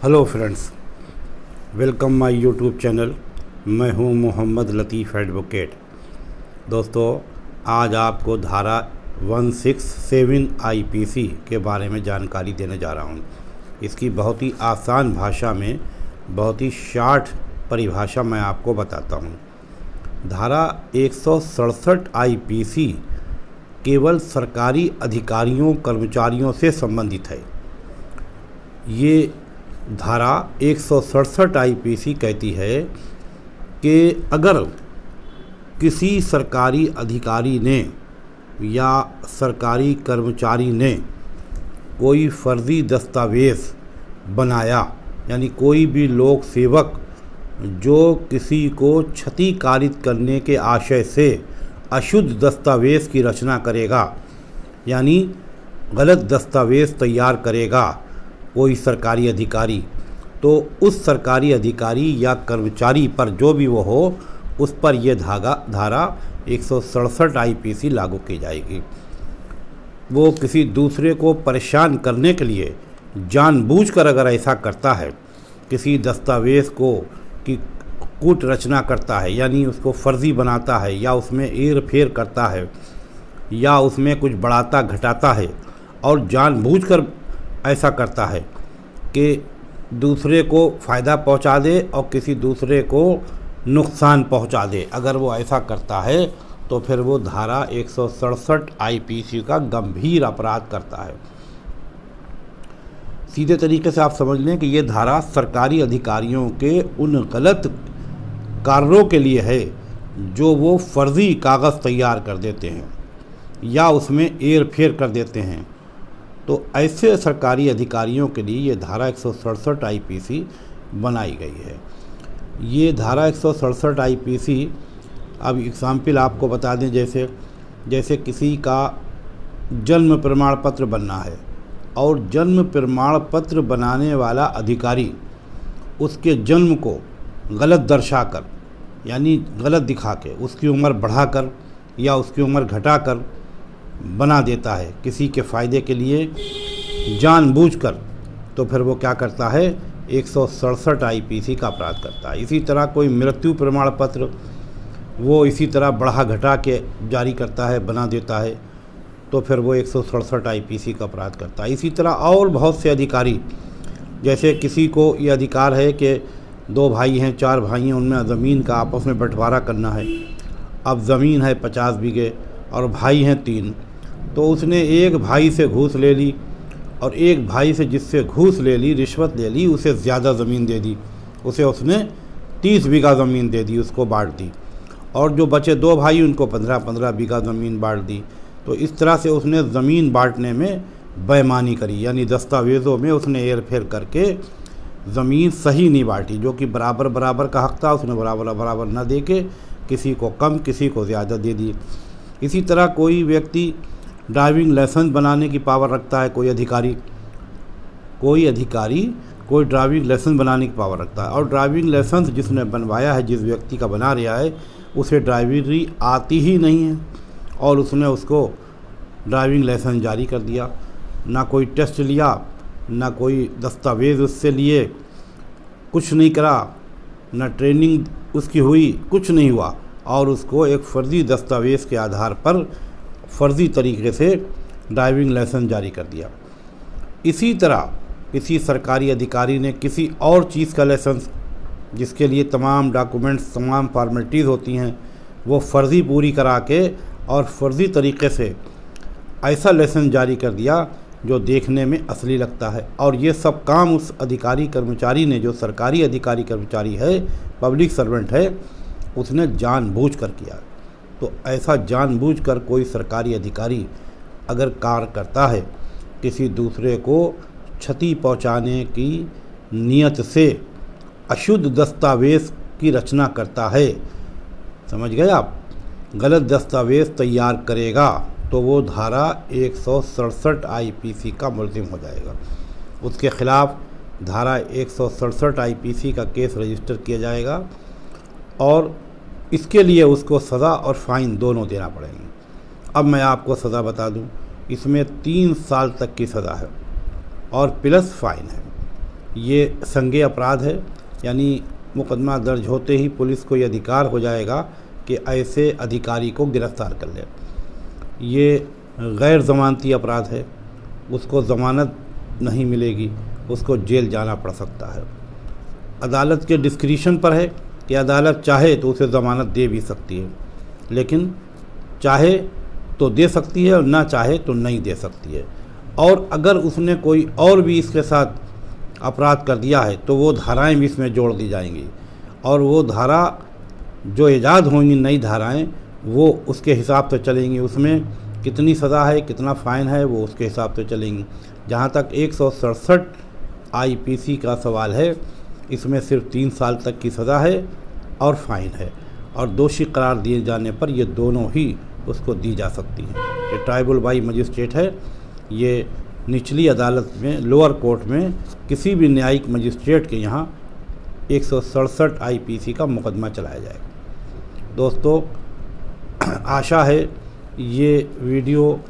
Hello friends, welcome my YouTube channel. मैं हूं मोहम्मद लतीफ़ advocate. दोस्तों, आज आपको धारा 167 आईपीसी के बारे में जानकारी देने जा रहा हूं। इसकी बहुत ही आसान भाषा में, बहुत ही शॉर्ट परिभाषा मैं आपको बताता हूं। धारा 167 आईपीसी केवल सरकारी अधिकारियों कर्मचारियों से संबंधित है। ये धारा 167 आईपीसी कहती है कि अगर किसी सरकारी अधिकारी ने या सरकारी कर्मचारी ने कोई फर्जी दस्तावेज़ बनाया, यानी कोई भी लोक सेवक जो किसी को क्षतिकारित करने के आशय से अशुद्ध दस्तावेज़ की रचना करेगा, यानी गलत दस्तावेज़ तैयार करेगा कोई सरकारी अधिकारी, तो उस सरकारी अधिकारी या कर्मचारी पर, जो भी वो हो, उस पर यह धारा 167 आईपीसी लागू की जाएगी। वो किसी दूसरे को परेशान करने के लिए जानबूझकर अगर ऐसा करता है, किसी दस्तावेज़ को की कूट रचना करता है, यानी उसको फर्जी बनाता है या उसमें हेर फेर करता है या उसमें कुछ बढ़ाता घटाता है और जानबूझकर ऐसा करता है कि दूसरे को फ़ायदा पहुंचा दे और किसी दूसरे को नुकसान पहुंचा दे, अगर वो ऐसा करता है तो फिर वो धारा 167 आईपीसी का गंभीर अपराध करता है। सीधे तरीके से आप समझ लें कि ये धारा सरकारी अधिकारियों के उन गलत कार्यों के लिए है जो वो फर्जी कागज़ तैयार कर देते हैं या उसमें हेर फेर कर देते हैं। तो ऐसे सरकारी अधिकारियों के लिए ये धारा 167 आईपीसी बनाई गई है। ये धारा 167 आईपीसी, अब एग्जाम्पल आपको बता दें, जैसे किसी का जन्म प्रमाण पत्र बनना है और जन्म प्रमाण पत्र बनाने वाला अधिकारी उसके जन्म को गलत दर्शाकर, यानी गलत दिखा के उसकी उम्र बढ़ाकर या उसकी उम्र घटाकर बना देता है किसी के फ़ायदे के लिए जानबूझकर, तो फिर वो क्या करता है, 167 आईपीसी का अपराध करता है। इसी तरह कोई मृत्यु प्रमाण पत्र वो इसी तरह बढ़ा घटा के जारी करता है, बना देता है, तो फिर वो 167 आईपीसी का अपराध करता है। इसी तरह और बहुत से अधिकारी, जैसे किसी को ये अधिकार है कि 2 भाई हैं, 4 भाई हैं, उनमें ज़मीन का आपस में बंटवारा करना है। अब ज़मीन है 50 बीघे और भाई हैं 3, तो उसने एक भाई से घूस ले ली और एक भाई से जिससे घूस ले ली, रिश्वत ले ली, उसे ज़्यादा ज़मीन दे दी, उसने 30 बीघा ज़मीन दे दी, उसको बांट दी, और जो बचे 2 भाई उनको 15-15 बीघा ज़मीन बांट दी। तो इस तरह से उसने ज़मीन बांटने में बेईमानी करी, यानी दस्तावेज़ों में उसने हेर फेर करके ज़मीन सही नहीं बांटी। जो कि बराबर बराबर का हक़ था, उसने बराबर बराबर न दे के किसी को कम किसी को ज़्यादा दे दी। इसी तरह कोई व्यक्ति ड्राइविंग लाइसेंस बनाने की पावर रखता है, कोई अधिकारी कोई ड्राइविंग लाइसेंस बनाने की पावर रखता है, और ड्राइविंग लाइसेंस जिसने बनवाया है, जिस व्यक्ति का बना रहा है, उसे ड्राइविंग आती ही नहीं है और उसने उसको ड्राइविंग लाइसेंस जारी कर दिया। ना कोई टेस्ट लिया, ना कोई दस्तावेज़ उससे लिए, कुछ नहीं करा, ना ट्रेनिंग उसकी हुई, कुछ नहीं हुआ, और उसको एक फ़र्ज़ी दस्तावेज़ के आधार पर फ़र्ज़ी तरीके से ड्राइविंग लाइसेंस जारी कर दिया। इसी तरह किसी सरकारी अधिकारी ने किसी और चीज़ का लाइसेंस, जिसके लिए तमाम डॉक्यूमेंट्स, तमाम फॉर्मेलिटीज़ होती हैं, वो फ़र्ज़ी पूरी करा के और फ़र्ज़ी तरीके से ऐसा लाइसेंस जारी कर दिया जो देखने में असली लगता है। और ये सब काम उस अधिकारी कर्मचारी ने, जो सरकारी अधिकारी कर्मचारी है, पब्लिक सर्वेंट है, उसने जानबूझकर किया। तो ऐसा जानबूझकर कोई सरकारी अधिकारी अगर कार्य करता है, किसी दूसरे को क्षति पहुंचाने की नीयत से अशुद्ध दस्तावेज़ की रचना करता है, समझ गए आप, गलत दस्तावेज़ तैयार करेगा, तो वो धारा 167 आईपीसी का मुलज़िम हो जाएगा। उसके ख़िलाफ़ धारा 167 आईपीसी का केस रजिस्टर किया जाएगा और इसके लिए उसको सज़ा और फ़ाइन दोनों देना पड़ेंगे। अब मैं आपको सज़ा बता दूं, इसमें 3 साल तक की सज़ा है और प्लस फ़ाइन है। ये संज्ञेय अपराध है, यानी मुकदमा दर्ज होते ही पुलिस को ये अधिकार हो जाएगा कि ऐसे अधिकारी को गिरफ्तार कर ले। ये गैर ज़मानती अपराध है, उसको ज़मानत नहीं मिलेगी, उसको जेल जाना पड़ सकता है। अदालत के डिस्क्रिशन पर है कि अदालत चाहे तो उसे ज़मानत दे भी सकती है, लेकिन चाहे तो दे सकती है और ना चाहे तो नहीं दे सकती है। और अगर उसने कोई और भी इसके साथ अपराध कर दिया है तो वो धाराएं भी इसमें जोड़ दी जाएंगी, और वो धारा जो ईजाद होंगी, नई धाराएं, वो उसके हिसाब से चलेंगी। उसमें कितनी सज़ा है, कितना फ़ाइन है, वो उसके हिसाब से चलेंगी। जहाँ तक 167 IPC का सवाल है, इसमें सिर्फ 3 साल तक की सज़ा है और फ़ाइन है, और दोषी करार दिए जाने पर ये दोनों ही उसको दी जा सकती हैं। ये ट्राइबल बाई मजिस्ट्रेट है, ये निचली अदालत में, लोअर कोर्ट में किसी भी न्यायिक मजिस्ट्रेट के यहाँ 167 IPC का मुकदमा चलाया जाएगा। दोस्तों, आशा है ये वीडियो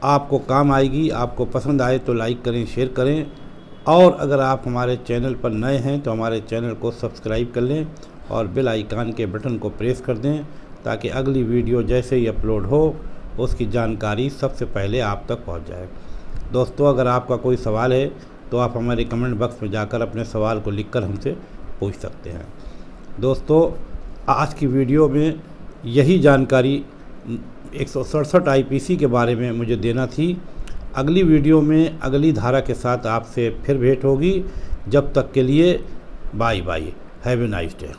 आपको काम आएगी। आपको पसंद आए तो लाइक करें, शेयर करें, और अगर आप हमारे चैनल पर नए हैं तो हमारे चैनल को सब्सक्राइब कर लें और बेल आइकन के बटन को प्रेस कर दें, ताकि अगली वीडियो जैसे ही अपलोड हो उसकी जानकारी सबसे पहले आप तक पहुंच जाए। दोस्तों, अगर आपका कोई सवाल है तो आप हमारे कमेंट बॉक्स में जाकर अपने सवाल को लिखकर हमसे पूछ सकते हैं। दोस्तों, आज की वीडियो में यही जानकारी 167 IPC के बारे में मुझे देना थी। अगली वीडियो में अगली धारा के साथ आपसे फिर भेंट होगी। जब तक के लिए bye bye, have a nice day.